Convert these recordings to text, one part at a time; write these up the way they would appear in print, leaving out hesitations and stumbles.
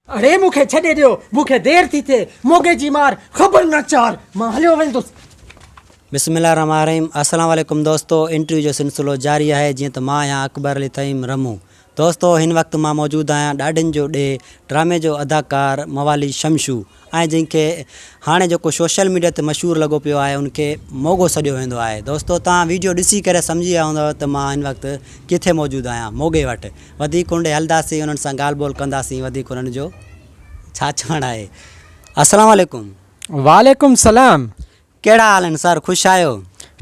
अरे मुखे छॾे ॾियो, मुखे देर थी थिए, मोगे जी मार ख़बर न चार, मां हलियो वेंदुसि। बिस्मिल्लाहिर्रहमानिर्रहीम। अस्सलाम वालेकुम दोस्तों, इंटरव्यू जो सिलसिलो जारी है। जीअं त मां आहियां अकबर अली तईम रमू। दोस्तों हिन वक़्तु मां मौजूदु आहियां ॾाढियुनि जो ॾे ड्रामे जो अदाकार मवाली शमशू, ऐं जंहिंखे हाणे जेको सोशल मीडिया ते मशहूरु लॻो पियो आहे उनखे मोगो सॾियो वेंदो आहे। दोस्तों तव्हां वीडियो ॾिसी करे सम्झी विया हूंदव त मां हिन वक़्तु किथे मौजूदु आहियां, मोगे वटि। वधीक उंडे हलंदासीं, उन्हनि सां ॻाल्हि ॿोल कंदासीं, वधीक उन्हनि जो छा चवणु आहे। अस्सलाम वालेकुम। वालेकुम सलाम। कहिड़ा हाल आहिनि सर, ख़ुशि आहियो?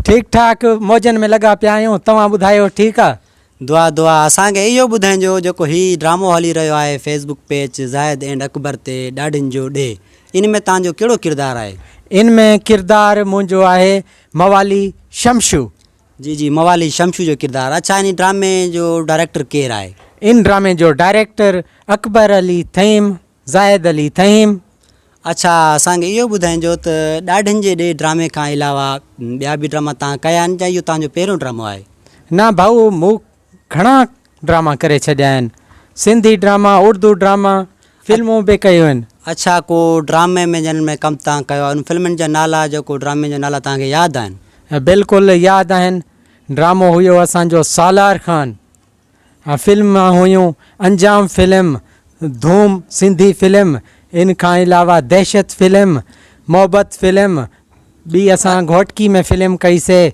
ठीक ठाक, मौजनि में लॻा पिया आहियूं। तव्हां ॿुधायो, ठीकु आहे? दुआ दुआ। असांखे इहो ॿुधाइजो जेको हीउ ड्रामो हली रहियो आहे Facebook page Zahid and Akbar ते ॾाढियुनि जो ॾे, इन में तव्हांजो कहिड़ो किरदारु आहे? इन में किरदारु मुंहिंजो आहे मवाली शमशू। जी जी, मवाली शमशू जो किरदारु। अच्छा, इन ड्रामे जो डायरेक्टर केरु आहे? इन ड्रामे जो डायरेक्टर अकबर अली तईम, ज़ाहिद अली तईम। अच्छा, असांखे इहो ॿुधाइजो त ॾाढियुनि जे ॾे ड्रामे खां अलावा ॿिया बि ड्रामा तव्हां कया आहिनि या इहो तव्हांजो पहिरियों ड्रामो आहे? न भाऊ, मूं घणा ड्रामा करे छॾिया आहिनि, सिंधी ड्रामा, उर्दू ड्रामा, फिल्मूं बि कयूं आहिनि। अच्छा, को ड्रामे में जिन में कमु तव्हां कयो आहे उन फिल्मनि जा नाला, जेको ड्रामे जा नाला तव्हांखे यादि आहिनि? बिल्कुलु यादि आहिनि। ड्रामो हुयो असांजो सालार खान, फिल्म हुयूं अंजाम फिल्म, धूम सिंधी फिल्म, इन खां अलावा दहशत फिल्म, मोहब्बत फिल्म, ॿी असां घोटकी में फिल्म कईसीं।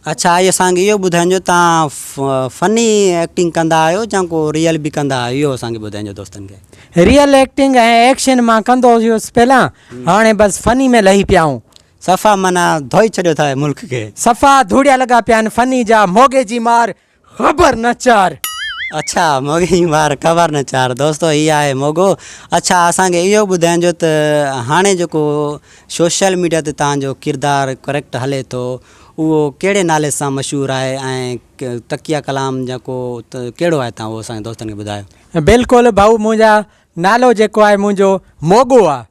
अच्छा, इहो असांखे इहो ॿुधाइजो तव्हां फ़नी एक्टिंग कंदा आहियो या को रियल बि कंदा आहियो, इहो असांखे ॿुधाइजो दोस्तनि खे। रियल एक्टिंग ऐं एक्शन मां कंदो हुयुसि पहिलां, हाणे बसि फ़नी में लही पिया आहियूं। सफ़ा माना धोई छॾियो अथव मुल्क खे। सफ़ा धूड़िया लॻा पिया आहिनि फ़नी जा, मोगे जी मार ख़बर न चार। अच्छा, मोगे जी मार ख़बर न चार। दोस्तो हीअ आहे मोगो। अच्छा, असांखे इहो ॿुधाइजो त हाणे जेको सोशल मीडिया ते तव्हांजो किरदारु करेक्ट हले थो उहो कहिड़े नाले सां मशहूरु आहे, ऐं तकिया कलाम जेको कहिड़ो आहे, तव्हां उहो असांजे दोस्तनि खे ॿुधायो। बिल्कुलु भाऊ, मुंहिंजा नालो जेको आहे मुंहिंजो मोगो आहे।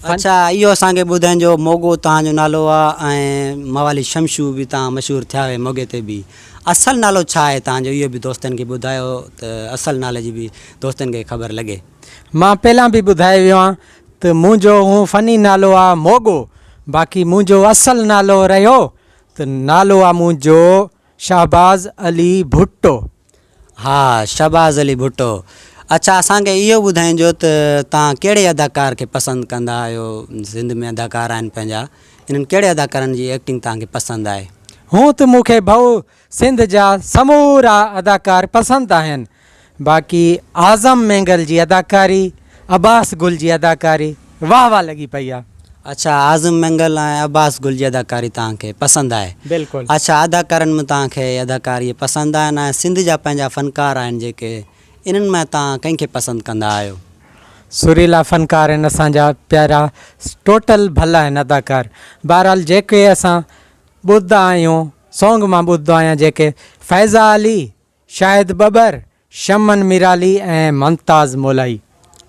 अच्छा, इहो असांखे ॿुधाइजो मोगो तव्हांजो नालो आहे ऐं मवाली शमशू बि तव्हां मशहूरु थिया हुए मोगे ते बि। असल नालो छा आहे तव्हांजो, इहो बि दोस्तनि खे ॿुधायो त असल नाले जी बि दोस्तनि खे ख़बर लॻे। मां पहिलां बि ॿुधायो वियो आहे त मुंहिंजो हू फ़नी नालो आहे मोगो, बाक़ी मुंहिंजो असल नालो रहियो त नालो आहे मुंहिंजो शहबाज़ अली भुट्टो। हा, शहबाज़ अली भुट्टो। अच्छा, असांखे इहो ॿुधाइजो त तव्हां कहिड़े अदाकार खे पसंदि कंदा आहियो? सिंध में अदाकार आहिनि पंहिंजा, इन्हनि कहिड़े अदाकारनि जी एक्टिंग तव्हांखे पसंदि आहे? हूं त मूंखे भाऊ सिंध जा समूरा अदाकार पसंदि आहिनि, बाक़ी आज़म मैंगल जी अदाकारी, अब्बास गुल जी अदाकारी वाह वाह लॻी पई आहे। अच्छा, आज़म मैंगल ऐं अब्बास गुल जी अदाकारी तव्हांखे पसंदि आहे? बिल्कुलु। अच्छा, अदाकारनि में तव्हांखे अदाकारी पसंदि आहिनि ऐं सिंध जा पंहिंजा फ़नकार आहिनि जेके, इन्हनि में तव्हां कंहिंखे पसंदि कंदा आहियो? सुरीला फ़नकार आहिनि असांजा प्यारा, टोटल भला आहिनि अदाकार। बहरहाल जेके असां ॿुधंदा आहियूं, सॉन्ग मां ॿुधंदो आहियां जेके फ़ैज़ा अली, शाहिद बबर, शमन मिराली ऐं मुमताज़ मोलाई।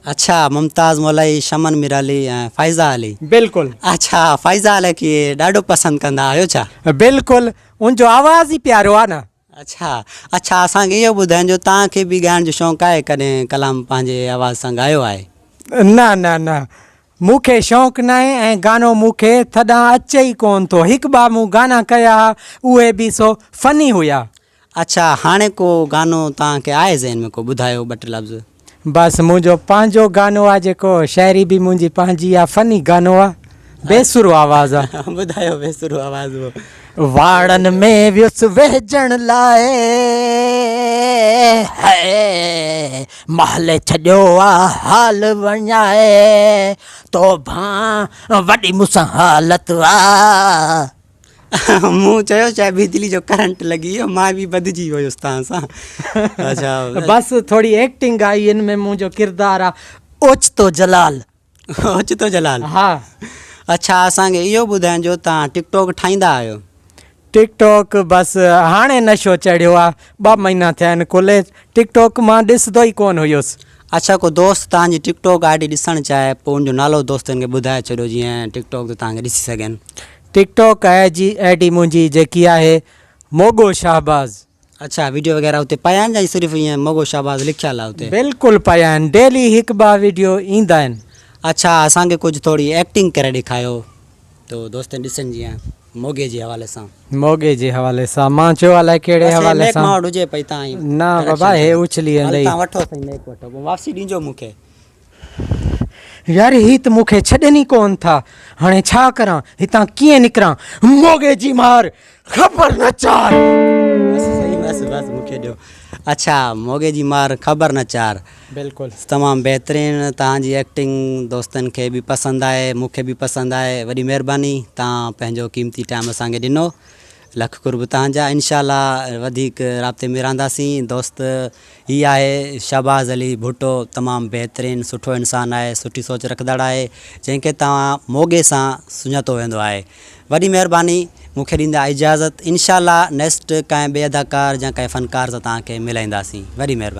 अच्छा, मुमताज़ मोलाई, शमन मिराली ऐं फ़ैज़ा अली। बिल्कुलु। अच्छा, फ़ैज़ा अली खे ॾाढो पसंदि कंदा आहियो छा? बिल्कुलु, उनजो आवाज़ ई प्यारो आहे न। अच्छा अच्छा, असांखे इहो ॿुधाइजो तव्हांखे बि ॻाइण जो शौक़ु आहे, कॾहिं कलाम पंहिंजे आवाज़ सां ॻायो आहे? न न न, मूंखे शौक़ु न आहे ऐं गानो मूंखे थॾां अचे ई कोन थो। हिकु ॿ मूं गाना कया हुआ, उहे बि सो फ़नी हुया। अच्छा, हाणे को गानो तव्हांखे आहे ज़हन में, को ॿुधायो ॿ टे लफ़्ज़। बसि मुंहिंजो पंहिंजो गानो आहे, जेको शाइरी बि मुंहिंजी पंहिंजी आहे, फ़नी गानो आहे, बेसुरो आवाज़ आहे। ॿुधायो बेसुरो आवाज़ वो। वाड़नि में वियुसि वेझण लाइ, महल छॾियो आहे हाल वञाए, तो भां वॾी मूंसां हालत आहे। मूं चयो चाहे बिजली जो करंट लॻी वियो, मां बि बदिजी वियुसि तव्हां सां। अच्छा, बसि थोरी एक्टिंग आई, हिन में मुंहिंजो किरदारु आहे ओचितो जलाल। ओचितो जलाल? हा। अच्छा, असांखे इहो ॿुधाइजो तव्हां टिकटॉक ठाहींदा आहियो? टिकटॉक बसि हाणे नशो चढ़ियो आहे, 2 महीना थिया आहिनि खुले, टिकटॉक मां ॾिसंदो ई कोन हुयुसि। अच्छा, को दोस्त तव्हांजी टिकटॉक आई डी ॾिसणु चाहे, पोइ उनजो नालो दोस्तनि खे ॿुधाए छॾियो जीअं टिकटॉक ते तव्हांखे ॾिसी सघनि। टिकटॉक आई डी मुंहिंजी जेकी आहे मोगो शहबाज़। अच्छा वीडियो वग़ैरह उते पिया आहिनि या सिर्फ़ु ईअं मोगो शाहबाज़ लिखियलु आहे उते? बिल्कुलु पिया आहिनि, डेली हिकु ॿ वीडियो ईंदा आहिनि। अच्छा असांखे कुझु थोरी एक्टिंग करे ॾेखारियो तो दोस्तनि ॾिसनि जीअं मोगे जे हवाले सां। मोगे जे हवाले सां मां चयो अलाए कहिड़े हवाले मेक सां। मां वटि हुजे पई तव्हां न बाबा हे उछली हलई। तव्हां वठो साईं मेक वठो पोइ वापसी ॾिजो मूंखे। यार ही त मूंखे छॾनि ई कोन था, हाणे छा करां, हितां कीअं निकिरां? मोगे जी मार ख़बर न चार। बस मूंखे ॾियो। अच्छा मोगे जी मार ख़बर न चार। बिल्कुलु तमामु बहितरीनु तव्हांजी एक्टिंग दोस्तनि खे बि पसंदि आहे, मूंखे बि पसंदि आहे। वॾी महिरबानी तव्हां पंहिंजो क़ीमती टाइम असांखे ॾिनो। लख कुर्ब तव्हांजा। इंशाल्लाह वधीक राब्ते में रहंदासीं। दोस्त ही आहे शहबाज़ अली भुट्टो, तमामु बहितरीनु सुठो इंसानु आहे, सुठी सोच रखंदड़ आहे, जंहिंखे तव्हां मोगे सां सुञातो वेंदो आहे। वॾी महिरबानी मूंखे ॾींदा इजाज़त। इंशाल्लाह नेक्स्ट कंहिं ॿिए अदाकार या कंहिं फ़नकार सां तव्हांखे मिलाईंदासीं। वॾी महिरबानी।